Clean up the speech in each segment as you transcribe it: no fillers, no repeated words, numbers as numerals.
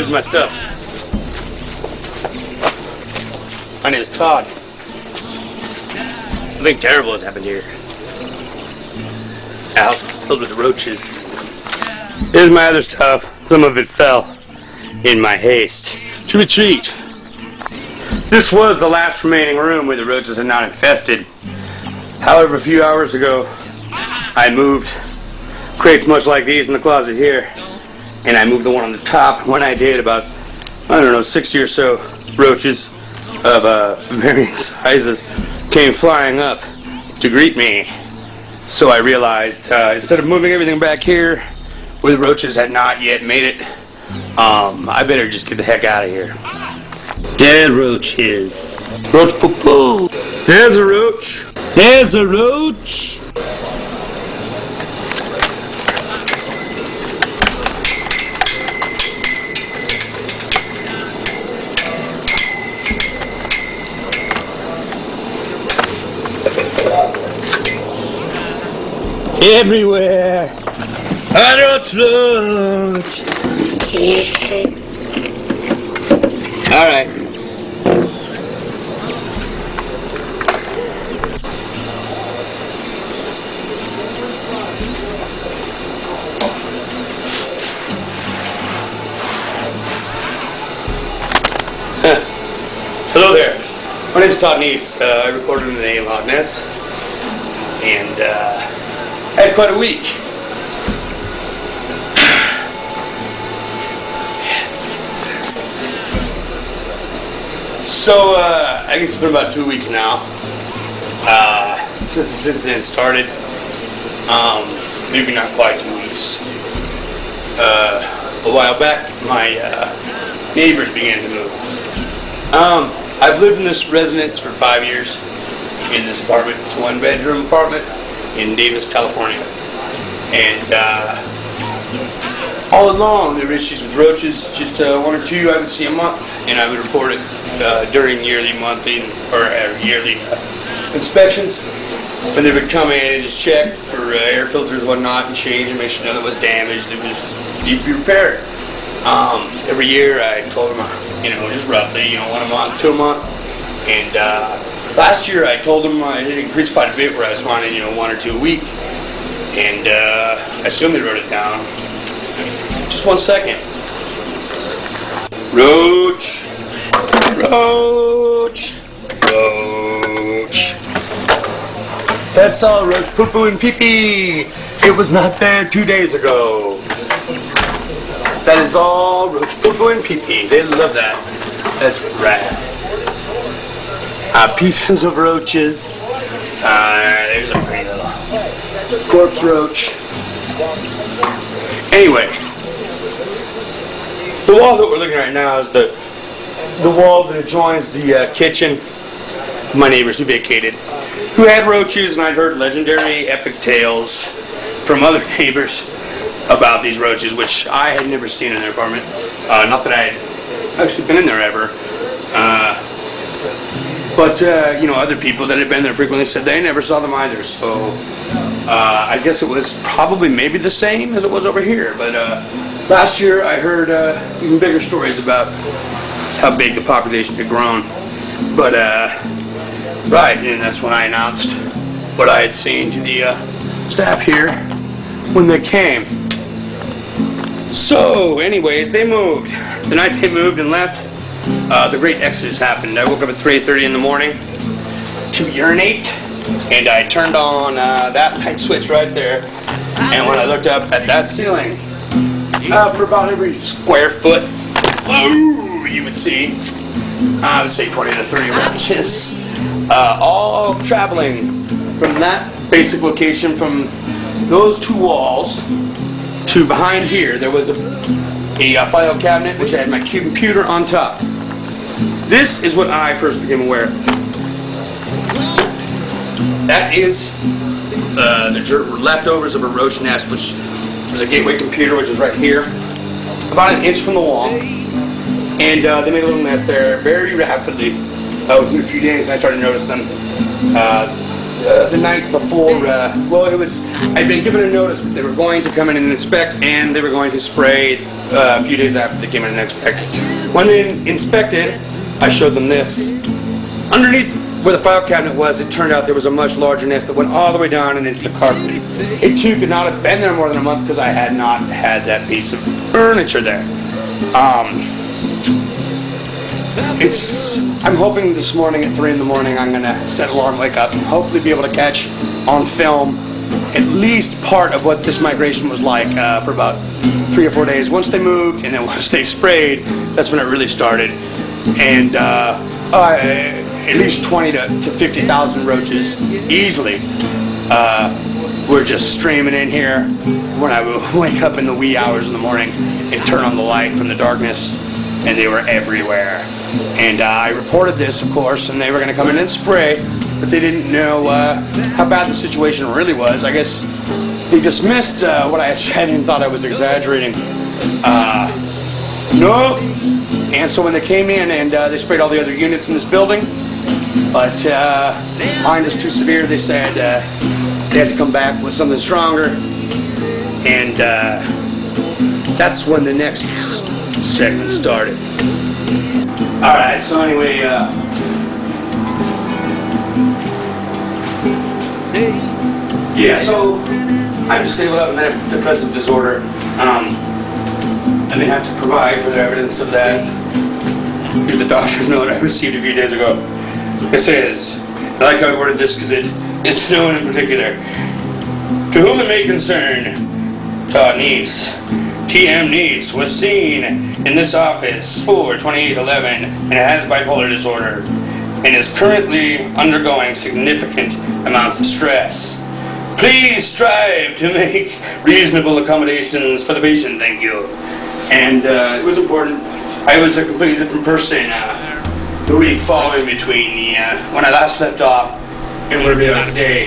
is my stuff. My name is Todd. Something terrible has happened here. A house filled with roaches. Here's my other stuff. Some of it fell in my haste to retreat. This was the last remaining room where the roaches had not infested. However, a few hours ago, I moved crates much like these in the closet here, and I moved the one on the top. When I did, about, I don't know, 60 or so roaches of varying sizes came flying up to greet me. So I realized, instead of moving everything back here where the roaches had not yet made it, I better just get the heck out of here. Dead roaches. Roach poo poo. There's a roach. There's a roach. Everywhere. A roach. All right. Hello there. My name is Todd Neese. I recorded in the name Loch Ness, and I had quite a week. So, I guess it's been about 2 weeks now since this incident started. Maybe not quite 2 weeks. A while back, my neighbors began to move. I've lived in this residence for 5 years in this apartment. It's a one-bedroom apartment in Davis, California. And all along there were issues with roaches, just one or two I would see a month, and I would report it during yearly, monthly, or yearly inspections. When they would come in and just check for air filters and whatnot and change and make sure nothing was damaged, that was needed to be repaired. Every year I told them, just roughly, 1 a month, 2 a month. And last year I told them I had increased quite a bit, where I was wanting, 1 or 2 a week. And I assume they wrote it down. Just 1 second. Roach. Roach. Roach. That's all roach poo-poo and pee-pee. It was not there 2 days ago. That is all roach poo-poo and pee-pee. They love that. That's rad. Pieces of roaches. There's a pretty little corpse roach. Anyway, the wall that we're looking at right now is the wall that adjoins the kitchen of my neighbors who vacated, who had roaches, and I'd heard legendary epic tales from other neighbors about these roaches, which I had never seen in their apartment. Not that I had actually been in there ever. But other people that had been there frequently said they never saw them either. So I guess it was probably maybe the same as it was over here. But last year I heard even bigger stories about how big the population had grown. But right, and that's when I announced what I had seen to the staff here when they came. So, anyways, they moved. The night they moved and left, the great exodus happened. I woke up at 3:30 in the morning to urinate, and I turned on that light switch right there. And when I looked up at that ceiling, for about every square foot, you would see, I would say 20 to 30 roaches, all traveling from that basic location, from those two walls to behind here. There was a file cabinet which had my computer on top. This is what I first became aware of. That is the leftovers of a roach nest, which was a gateway computer, which is right here, about an inch from the wall. And they made a little nest there very rapidly. Within a few days, I started to notice them. the night before, I'd been given a notice that they were going to come in and inspect, and they were going to spray a few days after they came in and inspected. When they inspected, I showed them this. Underneath where the file cabinet was, it turned out there was a much larger nest that went all the way down and into the carpet. It too could not have been there more than a month because I had not had that piece of furniture there. I'm hoping this morning at 3 in the morning I'm going to set alarm, wake up, and hopefully be able to catch on film at least part of what this migration was like for about 3 or 4 days. Once they moved and then once they sprayed, that's when it really started. And at least 20 to 50,000 roaches easily were just streaming in here when I would wake up in the wee hours in the morning and turn on the light from the darkness, and they were everywhere. And I reported this, of course, and they were going to come in and spray, but they didn't know how bad the situation really was. I guess they dismissed what I had said and thought I was exaggerating. No. And so when they came in and they sprayed all the other units in this building, but mine was too severe, they said they had to come back with something stronger. And that's when the next segment started. Alright, so anyway, yeah, so I'm disabled of depressive disorder. And they have to provide for the evidence of that. Here's the doctor's note I received a few days ago. It says, I like how I worded this because it is to no one in particular. To whom it may concern, Todd Neese, TM Neese, was seen in this office for 2811 and has bipolar disorder and is currently undergoing significant amounts of stress. Please strive to make reasonable accommodations for the patient, thank you. And it was important. I was a completely different person the week following between the when I last left off and where I was today.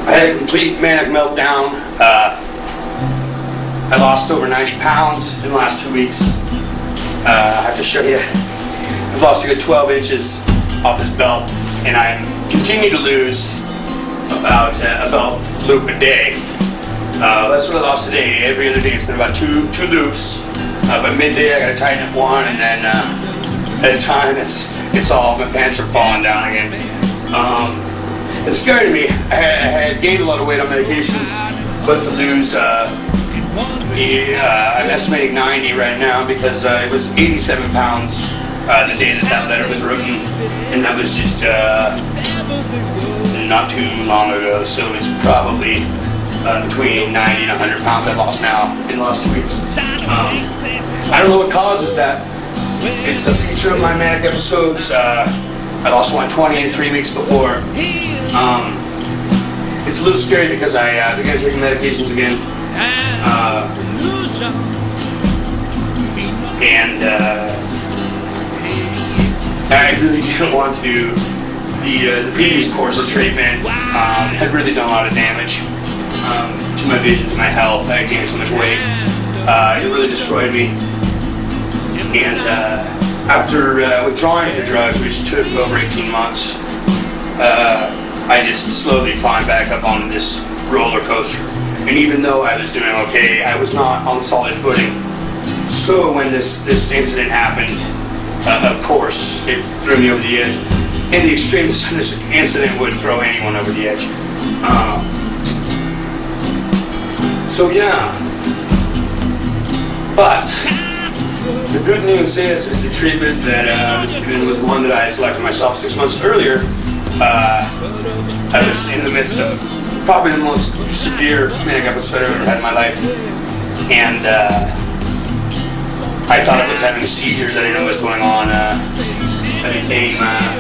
I had a complete manic meltdown. I lost over 90 pounds in the last 2 weeks. I have to show you. I've lost a good 12 inches off this belt, and I continue to lose about a belt loop a day. That's what I lost today. Every other day it's been about two loops. By midday I gotta tighten up one, and then at a time it's all, my pants are falling down again. It scared me. I had gained a lot of weight on medications, but to lose, I'm estimating 90 right now because it was 87 pounds the day that letter was written, and that was just not too long ago, so it's probably between 90 and 100 pounds I've lost now in the last 2 weeks. I don't know what causes that. It's a feature of my manic episodes. I lost 120 in 3 weeks before. It's a little scary because I began taking medications again. I really didn't want to do the previous course of treatment. Had really done a lot of damage to my vision, to my health. I gained so much weight. It really destroyed me. And after withdrawing the drugs, which took over 18 months, I just slowly climbed back up on this roller coaster. And even though I was doing okay, I was not on solid footing. So when this incident happened, of course, it threw me over the edge. And the extremeness of this incident would throw anyone over the edge. So yeah. But the good news is the treatment that was given was one that I selected myself 6 months earlier. I was in the midst of probably the most severe manic episode I've ever had in my life, and I thought I was having a seizure. I didn't know what was going on. I became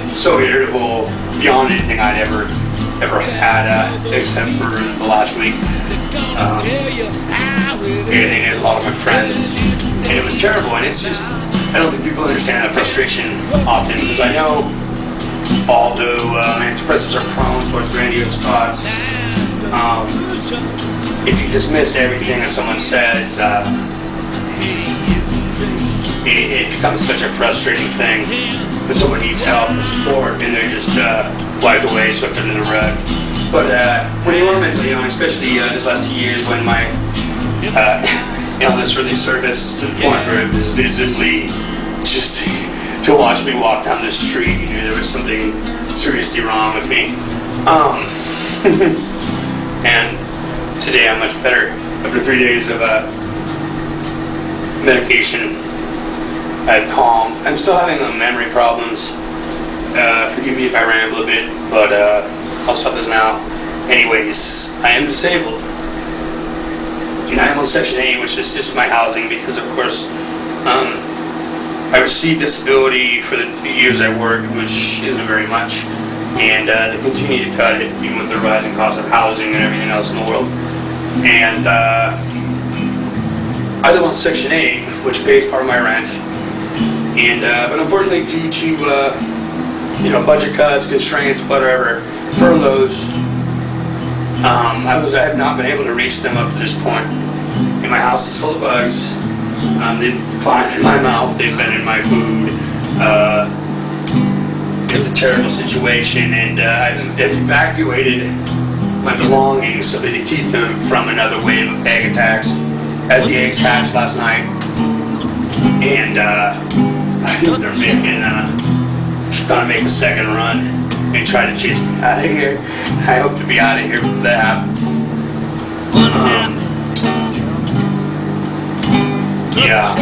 so irritable beyond anything I'd ever had, except for the last week. Irritated a lot of my friends, and it was terrible. And it's just, I don't think people understand that frustration often, because I know, although manic depressives are prone towards grandiose thoughts, if you dismiss everything that someone says, it becomes such a frustrating thing when someone needs help or support and they're just wiped away, swept under the rug. But when you learn mentally young, especially this last 2 years when my illness really surfaced to the point where it was visibly just to watch me walk down the street, you knew there was something seriously wrong with me. And today I'm much better after 3 days of medication. I've calmed. I'm still having memory problems. Forgive me if I ramble a bit, but I'll stop this now. Anyways, I am disabled. And I am on Section 8, which assists my housing because, of course, I received disability for the years I worked, which isn't very much. And they continue to cut it, even with the rising cost of housing and everything else in the world. And I live on Section 8, which pays part of my rent. And but unfortunately, due to budget cuts, constraints, whatever, furloughs, I have not been able to reach them up to this point. And my house is full of bugs. They've climbed in my mouth. They've been in my food. It's a terrible situation, and I've evacuated my belongings so that to keep them from another wave of egg attacks. As the eggs hatched last night, and I think they're gonna make a second run and try to chase me out of here. I hope to be out of here before that happens. Yeah.